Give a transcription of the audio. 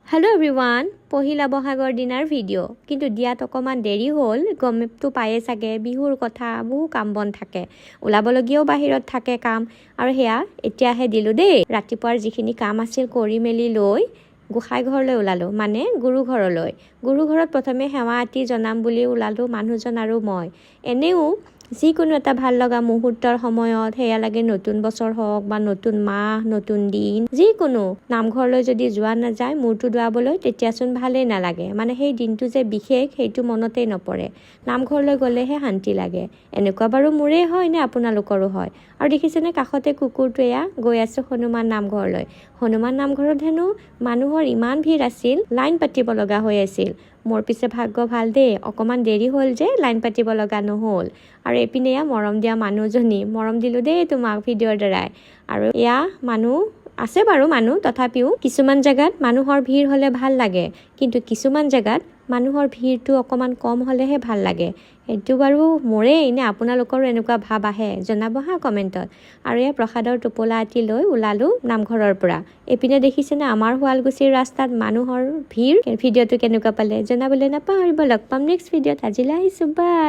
Hello' everyone, পহিলা বহাগৰ দিনাৰ ভিডিঅ'। কিন্তু দিয়াত অকণমান দেৰি হ'ল, গমটো পায়ে চাগে বিহুৰ কথা বহু কাম বন থাকে, ওলাবলগীয়াও বাহিৰত থাকে কাম। আৰু সেয়া এতিয়াহে দিলোঁ দেই। ৰাতিপুৱাৰ যিখিনি কাম আছিল কৰি মেলি লৈ গোসাঁই ঘৰলৈ ওলালোঁ, মানে গুৰু ঘৰলৈ। গুৰু ঘৰত প্ৰথমে সেৱা আতি জনাম বুলি ওলালোঁ মানুহজন আৰু মই। এনেও যিকোনো এটা ভাল লগা মুহূৰ্তৰ সময়ত সেয়া লাগে নতুন বছৰ হওক বা নতুন মাহ, নতুন দিন, যিকোনো নামঘৰলৈ যদি যোৱা নাযায় মূৰটো ধুৱাবলৈ, তেতিয়াচোন ভালেই নালাগে। মানে সেই দিনটো যে বিশেষ সেইটো মনতেই নপৰে। নামঘৰলৈ গ'লেহে শান্তি লাগে। এনেকুৱা বাৰু মোৰেই হয় নে আপোনালোকৰো হয়? আৰু দেখিছেনে কাষতে কুকুৰটো এয়া গৈ আছে হনুমান নামঘৰলৈ। হনুমান নামঘৰত হেনো মানুহৰ ইমান ভিৰ আছিল, লাইন পাতিব লগা হৈ আছিল। মোৰ পিছে ভাগ্য ভাল দেই, অকণমান দেৰি হ'ল যে লাইন পাতিব লগা নহ'ল। আৰু এইপিনে এয়া মৰম দিয়া মানুহজনী, মৰম দিলোঁ দেই তোমাক ভিডিঅ'ৰ দ্বাৰাই। আৰু এয়া মানুহ আছে বাৰু মানুহ, তথাপিও কিছুমান জেগাত মানুহৰ ভিৰ হ'লে ভাল লাগে, কিন্তু কিছুমান জেগাত মানুহৰ ভিৰটো অকণমান কম হ'লেহে ভাল লাগে। সেইটো বাৰু মোৰেই নে আপোনালোকৰো এনেকুৱা ভাৱ আহে জনাব হা কমেণ্টত। আৰু এয়া প্ৰসাদৰ টোপোলা আতি লৈ ওলালোঁ নামঘৰৰ পৰা। এইপিনে দেখিছেনে আমাৰ শুৱালকুছিৰ ৰাস্তাত মানুহৰ ভিৰ। ভিডিঅ'টো কেনেকুৱা পালে জনাবলৈ নাপাহৰিব। লগ পাম নেক্সট ভিডিঅ'ত। আজিলৈ আহিছোঁ, বাই।